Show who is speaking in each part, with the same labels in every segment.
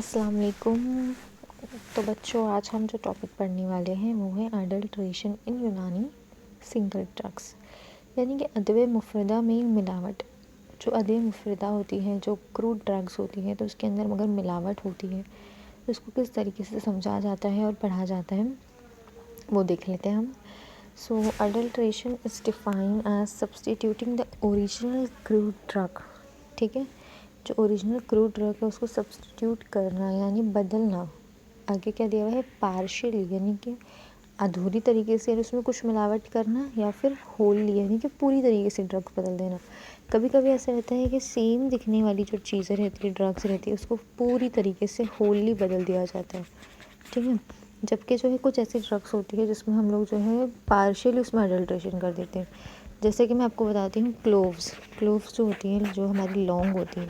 Speaker 1: अस्सलाम वालेकुम। तो बच्चों, आज हम जो टॉपिक पढ़ने वाले हैं वो है अडल्ट्रेशन इन यूनानी सिंगल ड्रग्स, यानी कि अदवे मुफरदा में मिलावट। जो अदवे मुफरदा होती है, जो क्रूड ड्रग्स होती है, तो उसके अंदर मगर मिलावट होती है, तो उसको किस तरीके से समझा जाता है और पढ़ा जाता है वो देख लेते हैं हम। So adulteration is defined as substituting the original crude drug. ठीक है, जो ओरिजिनल क्रूड ड्रग है उसको सब्सटीट्यूट करना यानी बदलना। आगे क्या दिया हुआ है? पार्शियल, यानी कि अधूरी तरीके से, यानी उसमें कुछ मिलावट करना, या फिर होली यानी कि पूरी तरीके से ड्रग बदल देना। कभी कभी ऐसा रहता है कि सेम दिखने वाली जो चीज़ें रहती है, ड्रग्स रहती है, उसको पूरी तरीके से होली बदल दिया जाता है। ठीक है, जबकि जो है कुछ ऐसी ड्रग्स होती है जिसमें हम लोग जो है पार्शियली उसमें अडल्ट्रेशन कर देते हैं। जैसे कि मैं आपको बताती हूँ, क्लोव्स जो होती हैं, जो हमारी लौंग होती है,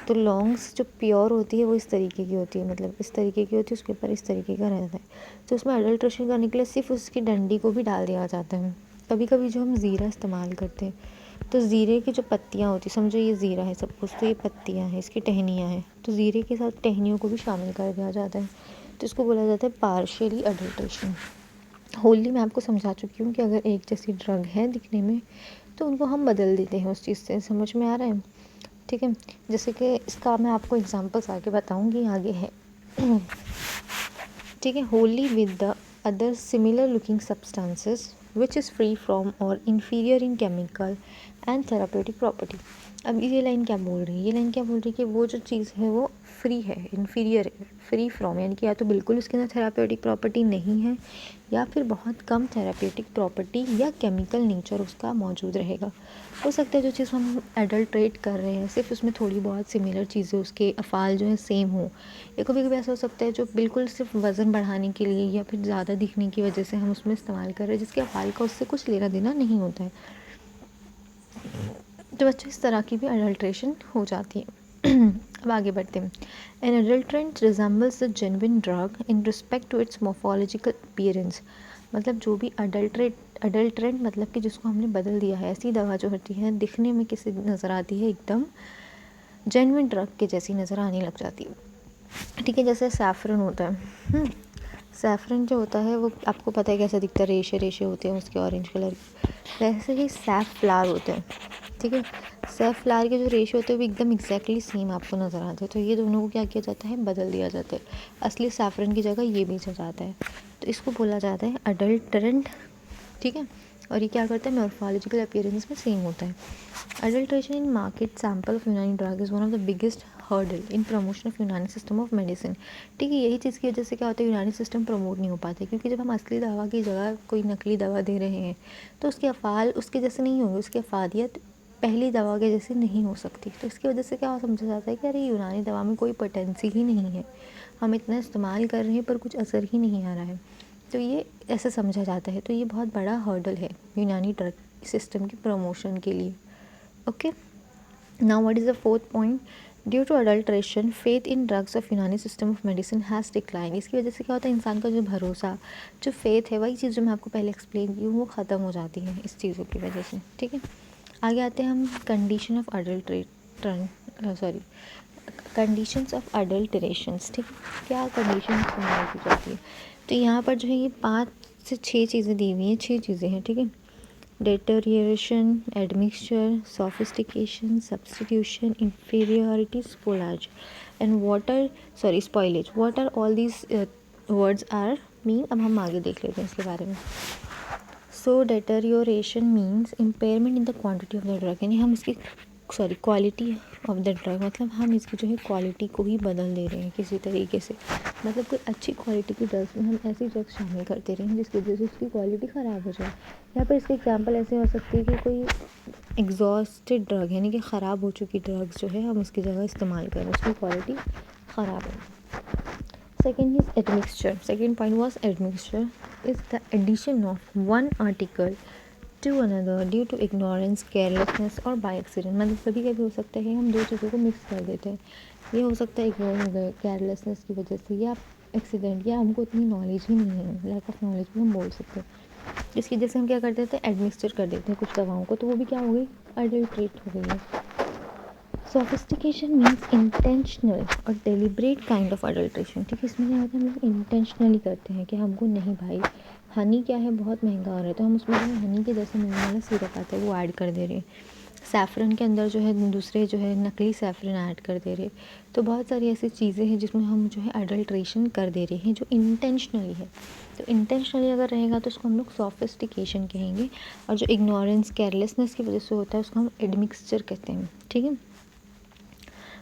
Speaker 1: तो लौंग्स जो प्योर होती है वो इस तरीके की होती है, मतलब इस तरीके की होती है, उसके ऊपर इस तरीके का रहता है। तो उसमें अडल्ट्रेशन करने के लिए सिर्फ उसकी डंडी को भी डाल दिया जाता है। कभी कभी जो हम ज़ीरा इस्तेमाल करते हैं, तो ज़ीरे की जो पत्तियाँ होती हैं, समझो ये ज़ीरा है सब कुछ, तो ये पत्तियाँ हैं, इसकी टहनियाँ हैं, तो ज़ीरे के साथ टहनियों को भी शामिल कर दिया जाता है। तो इसको बोला जाता है पार्शियली अडल्ट्रेशन। होली मैं आपको समझा चुकी हूँ कि अगर एक जैसी ड्रग है दिखने में, तो उनको हम बदल देते हैं उस चीज़ से। समझ में आ रहा है? ठीक है, जैसे कि इसका मैं आपको एग्जांपल्स आगे बताऊंगी, आगे है। ठीक है, wholly with the other similar looking substances which is free from और inferior in chemical and therapeutic property. अब ये लाइन क्या बोल रही है? ये लाइन क्या बोल रही है कि वो जो चीज़ है वो फ्री है, इन्फीरियर है, फ्री फ्रॉम, यानी कि या तो बिल्कुल उसके अंदर थेरापेटिक प्रॉपर्टी नहीं है, या फिर बहुत कम थेरापेटिक प्रॉपर्टी या केमिकल नेचर उसका मौजूद रहेगा। हो सकता है जो चीज़ हम एडल्ट्रेट कर रहे हैं सिर्फ उसमें थोड़ी बहुत सिमिलर चीज़ें, उसके अफ़ाल जो है सेम हो, या कभी कभी ऐसा हो सकता है जो बिल्कुल सिर्फ वज़न बढ़ाने के लिए या फिर ज़्यादा दिखने की वजह से हम उसमें इस्तेमाल कर रहे हैं, जिसके अफ़ाल का उससे कुछ लेना देना नहीं होता है। तो बच्चों, इस तरह की भी अडल्ट्रेशन हो जाती है। अब आगे बढ़ते हैं। An adulterant resembles the genuine drug in respect to its morphological appearance. मतलब जो भी अडल्ट्रेंट मतलब कि जिसको हमने बदल दिया है, ऐसी दवा जो होती है दिखने में किसी नज़र आती है एकदम जेन्युइन ड्रग के जैसी नज़र आने लग जाती है। ठीक है, जैसे सैफरन होता है। सैफरन जो होता है वो आपको पता है कैसा दिखता है, रेशे रेशे होते हैं उसके ऑरेंज कलर के। वैसे ही सैफफ्लावर होते हैं। ठीक है, सैफफ्लावर के जो रेशे होते हैं वो एकदम एग्जैक्टली सेम आपको नज़र आते हैं। तो ये दोनों को क्या किया जाता है? बदल दिया जाता है। असली सैफरन की जगह ये बेचा जाता है, तो इसको बोला जाता है अडल्टरेंट। ठीक है, और ये क्या करता है? मॉर्फोलॉजिकल अपीयरेंस में सेम होता है। Adulteration in market sample of Unani drug is one of the biggest hurdle in promotion of Unani system of medicine. ठीक है, यही चीज़ की वजह से क्या होता है, यूनानी सिस्टम प्रमोट नहीं हो पाते, क्योंकि जब हम असली दवा की जगह कोई नकली दवा दे रहे हैं तो उसके अफ़ाल उसके जैसे नहीं होंगे, उसकी अफादियत पहली दवा के जैसे नहीं हो सकती। तो इसकी वजह से क्या समझा जाता है कि अरे यूनानी दवा में कोई पोटेंसी ही नहीं है, हम इतना इस्तेमाल कर रहे हैं पर कुछ असर ही नहीं आ रहा है, तो ये ऐसे समझा जाता है। तो ये बहुत बड़ा हर्डल है यूनानी ड्रग सिस्टम की प्रमोशन के लिए। Okay, now what is the fourth point? Due to adulteration faith in drugs of Unani system of medicine has decline. इसकी वजह से क्या होता है, इंसान का जो भरोसा, जो फेथ है, वही चीज़ जो मैं आपको पहले एक्सप्लेन की हूँ, वो ख़त्म हो जाती है इस चीज़ों की वजह से। ठीक है, आगे आते हैं हम कंडीशन ऑफ कंडीशंस ऑफ अडल्ट्रेशंस। ठीक है, क्या कंडीशन इस्तेमाल की जाती है? तो यहाँ पर जो है ये 5 से 6 चीज़ें दी हुई हैं, 6 चीज़ें हैं। ठीक है, deterioration, admixture, sophistication, substitution, inferiority, spoilage. What are all these words are mean? अब हम आगे देख लेते हैं इसके बारे में। So deterioration means impairment in the quantity of the drug, यानी हम इसकी क्वालिटी ऑफ द ड्रग, मतलब हम इसकी जो है क्वालिटी को ही बदल दे रहे हैं किसी तरीके से। मतलब कोई अच्छी क्वालिटी की ड्रग्स में हम ऐसी ड्रग्स शामिल करते रहे हैं जिसकी वजह से उसकी क्वालिटी ख़राब हो जाए। यहाँ पर इसके एग्जांपल ऐसे हो सकती है कि कोई एग्जॉस्टेड ड्रग, यानी कि ख़राब हो चुकी ड्रग्स जो है हम उसकी जगह इस्तेमाल करें, उसकी क्वालिटी ख़राब है। Second is admixture. Second point was admixture is the addition of one article to another due to ignorance, carelessness और बाय एक्सीडेंट। मतलब कभी कभी हो सकता है हम दो चीज़ों को मिक्स कर देते हैं। ये हो सकता है इग्नोर हो गए केयरलेसनेस की वजह से, या एक्सीडेंट, या हमको इतनी नॉलेज ही नहीं है, लैक ऑफ नॉलेज भी हम बोल सकते हैं। इसकी वजह से हम क्या कर देते हैं, एडमिक्सचर कर देते हैं कुछ दवाओं को, तो वो भी क्या हो गई, अडल्ट्रेट हो गई है। सोफिस्टिकेशन मीन्स इंटेंशनल और डेलिब्रेट काइंड ऑफ अडल्ट्रेशन। ठीक है, इसमें क्या होता है, हम लोग इंटेंशनली करते हैं कि हमको नहीं भाई हनी क्या है बहुत महंगा हो रहा है तो हम उसमें जो है हनी के जैसे मिलने वाला सिरप आता है वो ऐड कर दे रहे हैं, सैफ़रन के अंदर जो है दूसरे जो है नकली सैफ़रन ऐड कर दे रहे। तो बहुत सारी ऐसी चीज़ें हैं जिसमें हम जो है अडल्ट्रेशन कर दे रहे हैं जो इंटेंशनली है। तो इंटेंशनली अगर रहेगा तो उसको हम लोग सोफिस्टिकेशन कहेंगे, और जो इग्नोरेंस केयरलेसनेस की वजह से होता है उसको हम एडमिक्सचर कहते हैं। ठीक है।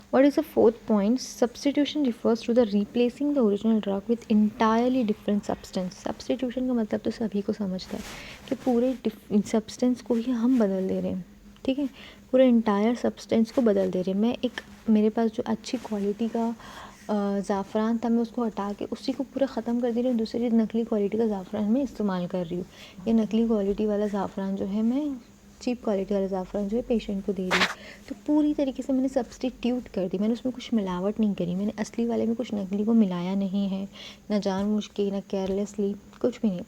Speaker 1: What is the fourth point? Substitution refers to the replacing the original drug with entirely different substance. Substitution का मतलब तो सभी को समझता है कि पूरे सब्सटेंस को ही हम बदल दे रहे हैं। ठीक है, पूरे इंटायर सब्सटेंस को बदल दे रहे हैं। मैं एक मेरे पास जो अच्छी क्वालिटी का ज़ाफ़रान था मैं उसको हटा के उसी को पूरा ख़त्म कर दे रही हूँ, दूसरी नकली क्वालिटी का ज़ाफ़रान मैं इस्तेमाल कर रही हूँ। ये नकली क्वालिटी वाला ज़ाफ़रान जो है मैं चीप क्वालिटी वाला ज़ाफ़रान जो है पेशेंट को दे रही हूँ। तो पूरी तरीके से मैंने सब्सटीट्यूट कर दी, मैंने उसमें कुछ मिलावट नहीं करी, मैंने असली वाले में कुछ नकली को मिलाया नहीं है, ना जानबूझ के ना केयरलेसली, कुछ भी नहीं।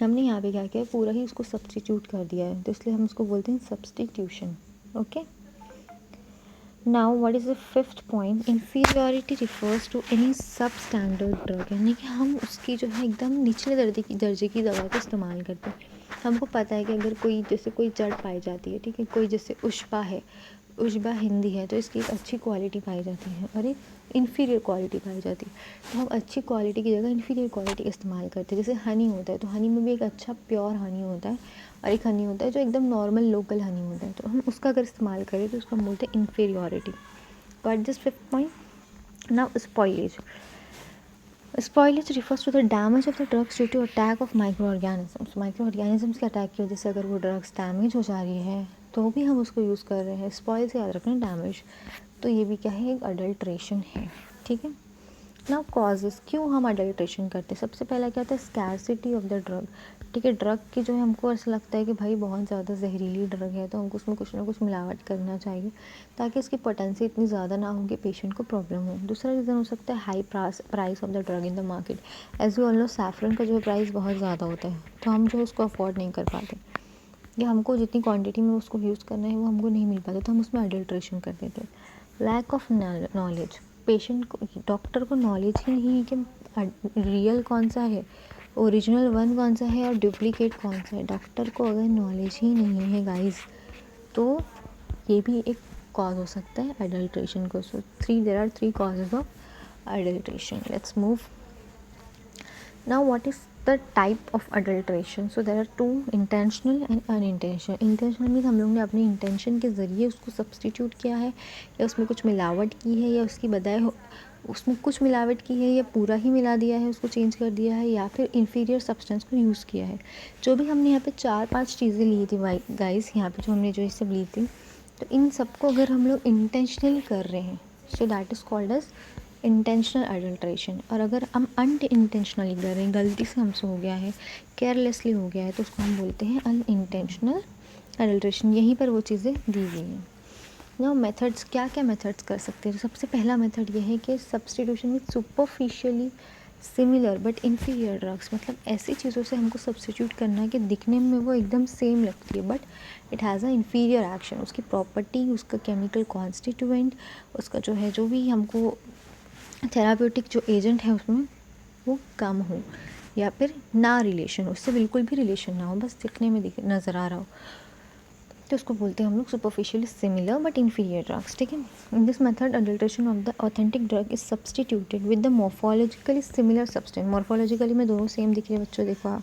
Speaker 1: हमने यहाँ पे क्या किया, पूरा ही उसको सब्सटीट्यूट कर दिया है, तो इसलिए हम उसको बोलते हैं substitution. Okay. Now what is the fifth point? Inferiority refers to any substandard drug, यानी कि हम उसकी जो है एकदम निचले दर्जे की दवा का इस्तेमाल करते हैं। हमको पता है कि अगर कोई जैसे कोई जड़ पाई जाती है, ठीक है, कोई जैसे उष्पा है, उष्बा हिंदी है तो इसकी एक अच्छी क्वालिटी पाई जाती है और एक इन्फीरियर क्वालिटी पाई जाती है, तो हम अच्छी क्वालिटी की जगह इन्फीरियर क्वालिटी का इस्तेमाल करते हैं। जैसे हनी होता है तो हनी में भी एक अच्छा प्योर हनी होता है और एक हनी होता है जो एकदम नॉर्मल लोकल हनी होता है, तो हम उसका अगर इस्तेमाल करें तो उसको हम बोलते हैं inferiority. But this fifth point, now spoilage. Spoilage refers to the damage of the drugs due to attack of microorganisms. Microorganisms के अटैक की वजह से अगर वो ड्रग्स डैमेज हो जा रही है तो भी हम उसको यूज़ कर रहे हैं। स्पॉइल से याद रखना डैमेज, तो ये भी क्या है, एक अडल्ट्रेशन है। ठीक है। नाउ कॉजेज़, क्यों हम अडल्ट्रेशन करते हैं? सबसे पहला क्या होता है, स्कैरसिटी ऑफ द ड्रग। ठीक है, ड्रग की जो है हमको ऐसा लगता है कि भाई बहुत ज़्यादा जहरीली ड्रग है तो हमको उसमें कुछ ना कुछ मिलावट करना चाहिए ताकि इसकी पोटेंसी इतनी ज़्यादा ना हो कि पेशेंट को प्रॉब्लम हो। दूसरा रीज़न हो सकता है high price of the drug in the market. As you all know saffron का जो प्राइस बहुत ज़्यादा होता है तो हम जो है उसको अफोर्ड नहीं कर पाते, या हमको जितनी क्वांटिटी में उसको यूज़ करना है वो हमको नहीं मिल पाता तो हम उसमें अडल्ट्रेशन कर देते हैं। लैक ऑफ नॉलेज, पेशेंट को, डॉक्टर को नॉलेज ही नहीं है कि रियल कौन सा है, ओरिजिनल वन कौन सा है और डुप्लीकेट कौन सा है। डॉक्टर को अगर नॉलेज ही नहीं है गाइस तो ये भी एक कॉज हो सकता है अडल्ट्रेशन को। So there are three causes of adulteration. Let's move. Now what is the type of adulteration? So there are two, intentional and unintentional. Intentional means हम लोग ने अपने इंटेंशन के ज़रिए उसको सब्सटीट्यूट किया है या उसमें कुछ मिलावट की है या उसकी बजाय उसमें कुछ मिलावट की है या पूरा ही मिला दिया है, उसको चेंज कर दिया है या फिर इन्फीरियर सब्सटेंस को यूज़ किया है। जो भी हमने यहाँ पे 4-5 चीज़ें ली थी गाइस, यहाँ पे जो हमने जो ये सब ली थी, तो इन सबको अगर हम लोग इंटेंशनली कर रहे हैं so that is called as intentional adulteration. और अगर हम अनइंटेंशनली कर रहे हैं, गलती से हमसे हो गया है, केयरलेसली हो गया है, तो उसको हम बोलते हैं अनइंटेंशनल अडल्ट्रेशन। यहीं पर वो चीज़ें दी गई हैं। नाउ मेथड्स, क्या क्या मेथड्स कर सकते हैं? सबसे पहला मेथड ये है कि substitution with superficially similar but inferior drugs, मतलब ऐसी चीज़ों से हमको सब्सटीट्यूट करना है कि दिखने में वो एकदम सेम लगती है but it has a inferior action. उसकी प्रॉपर्टी, उसका केमिकल कॉन्स्टिट्यूएंट, उसका जो है जो भी हमको थेराप्यूटिक जो एजेंट है उसमें वो कम हो या फिर ना रिलेशन, उससे बिल्कुल भी रिलेशन ना हो, बस दिखने में नज़र आ रहा हो, तो उसको बोलते हैं हम लोग superficially similar but inferior drugs. ठीक है। In this method adulteration of the authentic drug is substituted with the morphologically similar substance. Morphologically में दोनों सेम दिख रहे हैं बच्चों, देखो आप,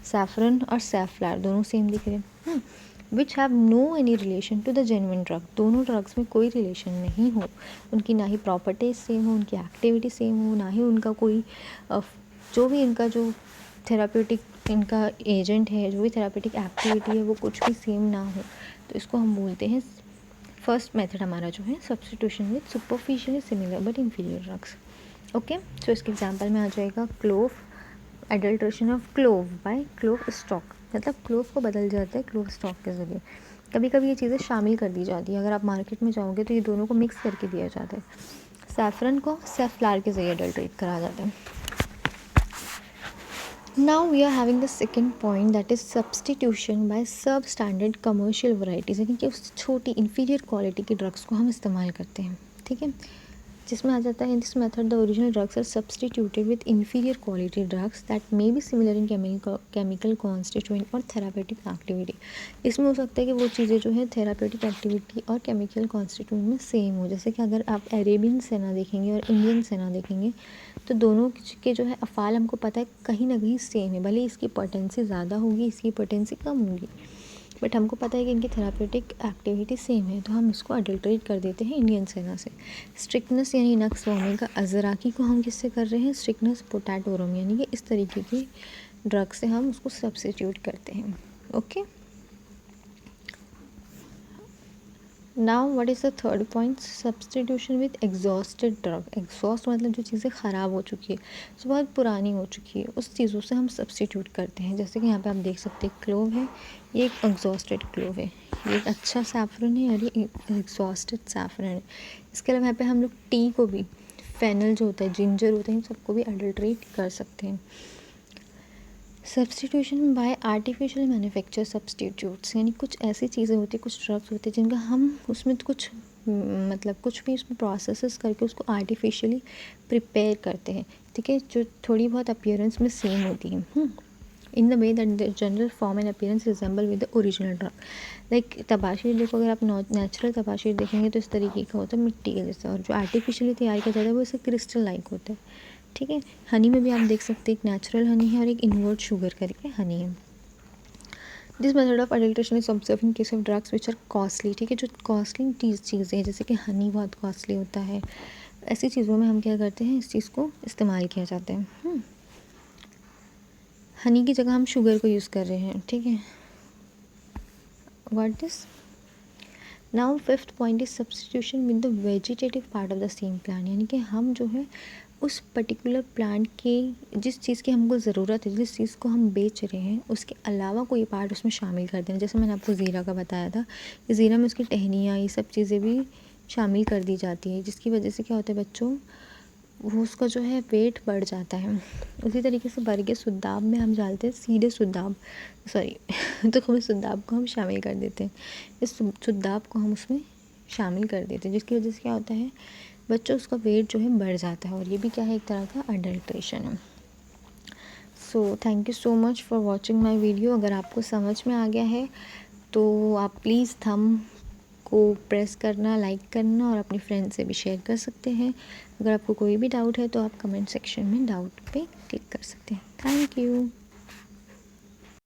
Speaker 1: सैफरन और सैफ्लार दोनों सेम दिख रहे हैं, which have no any relation to the genuine drug. दोनों ड्रग्स में कोई रिलेशन नहीं हो, उनकी ना ही प्रॉपर्टीज सेम हो, उनकी एक्टिविटी सेम हो, ना ही उनका कोई जो भी इनका जो थेराप्यूटिक इनका एजेंट है, जो भी थेराप्यूटिक एक्टिविटी है वो कुछ भी सेम ना हो, तो इसको हम बोलते हैं फर्स्ट मेथड हमारा जो है substitution with superficially similar but inferior drugs. Okay, तो इसके एग्जांपल में आ जाएगा clove, adulteration of clove by clove stalk, मतलब क्लोव को बदल जाता है क्लोव स्टॉक के ज़रिए। कभी कभी ये चीज़ें शामिल कर दी जाती है, अगर आप मार्केट में जाओगे तो ये दोनों को मिक्स करके दिया जाता है। सैफरन को सेफ्लार के ज़रिए अडल्ट्रेट करा जाता है। Now we are having the second point, that is substitution by substandard commercial varieties, यानी कि उस छोटी inferior क्वालिटी की ड्रग्स को हम इस्तेमाल करते हैं, ठीक है, जिसमें आ जाता है in this method the original drugs are substituted with inferior quality drugs that may be similar in chemical constituent और थेरापेटिक एक्टिविटी। इसमें हो सकता है कि वो चीज़ें जो है थेरापेटिक एक्टिविटी और केमिकल कॉन्स्टिट्यूएंट में सेम हो, जैसे कि अगर आप अरेबियन सेना देखेंगे और इंडियन सेना देखेंगे तो दोनों के जो है अफ़ाल हमको पता है कहीं ना कहीं सेम है, भले इसकी पोटेंसी ज़्यादा होगी इसकी पोटेंसी कम होगी, बट हमको पता है कि इनकी थेरापेटिक एक्टिविटी सेम है, तो हम इसको अडल्ट्रेट कर देते हैं इंडियन सेना से। स्ट्रिक्टनेस यानी नक्स ओमेगा अजराकी को हम किससे कर रहे हैं, स्ट्रिक्टनेस पोटैटोरम, यानी कि इस तरीके की ड्रग से हम उसको सब्स्टिट्यूट करते हैं। Okay, now what is the third point, substitution with exhausted drug. Exhaust मतलब जो चीज़ें ख़राब हो चुकी है, जो बहुत पुरानी हो चुकी है, उस चीज़ों से हम सब्स्टिट्यूट करते हैं। जैसे कि यहाँ पे आप देख सकते हैं क्लोव है, ये एक एग्जॉस्टेड क्लोव है, ये एक अच्छा सैफरन है और ये एग्जॉस्टेड सैफरन है। इसके अलावा यहाँ पे हम लोग टी को भी, फेनल जो होता है, जिंजर होता है, इन सबको भी अडल्ट्रेट कर सकते हैं। Substitution bye artificial manufacture substitutes, यानी कुछ ऐसी चीज़ें होती हैं, कुछ ड्रग्स होते हैं जिनका हम उसमें कुछ मतलब कुछ भी उसमें प्रोसेसेस करके उसको आर्टिफिशियली प्रिपेयर करते हैं, ठीक है, जो थोड़ी बहुत अपीयरेंस में सेम होती है, in the way that the general form and appearance resemble with the original drug. Like तबाशीर देखो, अगर आप नेचुरल तबाशीर देखेंगे तो इस तरीके का होता है मिट्टी के जैसा, और जो आर्टिफिशियली तैयार किया जाता है वो इसे क्रिस्टल लाइक होता है, ठीक है। हनी में भी आप देख सकते हैं एक नेचुरल हनी है और एक इन्वर्ट शुगर करके हनी है। This method of adulteration is observe in case of drugs which are costly, ठीक है, जो कॉस्टली चीज़ें हैं जैसे कि हनी बहुत कॉस्टली होता है, ऐसी चीज़ों में हम क्या करते हैं, इस चीज़ को इस्तेमाल किया जाता है। हनी की जगह हम शुगर को यूज़ कर रहे हैं, ठीक है। What this now fifth point is substitution with the vegetative part of the same plant, यानी कि हम जो है उस पर्टिकुलर प्लांट के जिस चीज़ की हमको ज़रूरत है, जिस चीज़ को हम बेच रहे हैं, उसके अलावा कोई पार्ट उसमें शामिल कर देना। जैसे मैंने आपको ज़ीरा का बताया था कि ज़ीरा में उसकी टहनियाँ ये सब चीज़ें भी शामिल कर दी जाती है, जिसकी वजह से क्या होता है बच्चों, वो उसका जो है वेट बढ़ जाता है। उसी तरीके से बरगे सुद्दाब में हम डालते हैं सीधे सुद्दाब, सॉरी तो हमें सुद्दाब को हम शामिल कर देते हैं, इस सुद्दाब को हम उसमें शामिल कर देते हैं, जिसकी वजह से क्या होता है बच्चों, उसका वेट जो है बढ़ जाता है, और ये भी क्या है, एक तरह का अडल्ट्रेशन है। So thank you so much for watching my video. अगर आपको समझ में आ गया है तो आप प्लीज़ थंब को प्रेस करना, लाइक करना और अपनी फ्रेंड से भी शेयर कर सकते हैं। अगर आपको कोई भी डाउट है तो आप कमेंट सेक्शन में डाउट पे क्लिक कर सकते हैं। Thank you.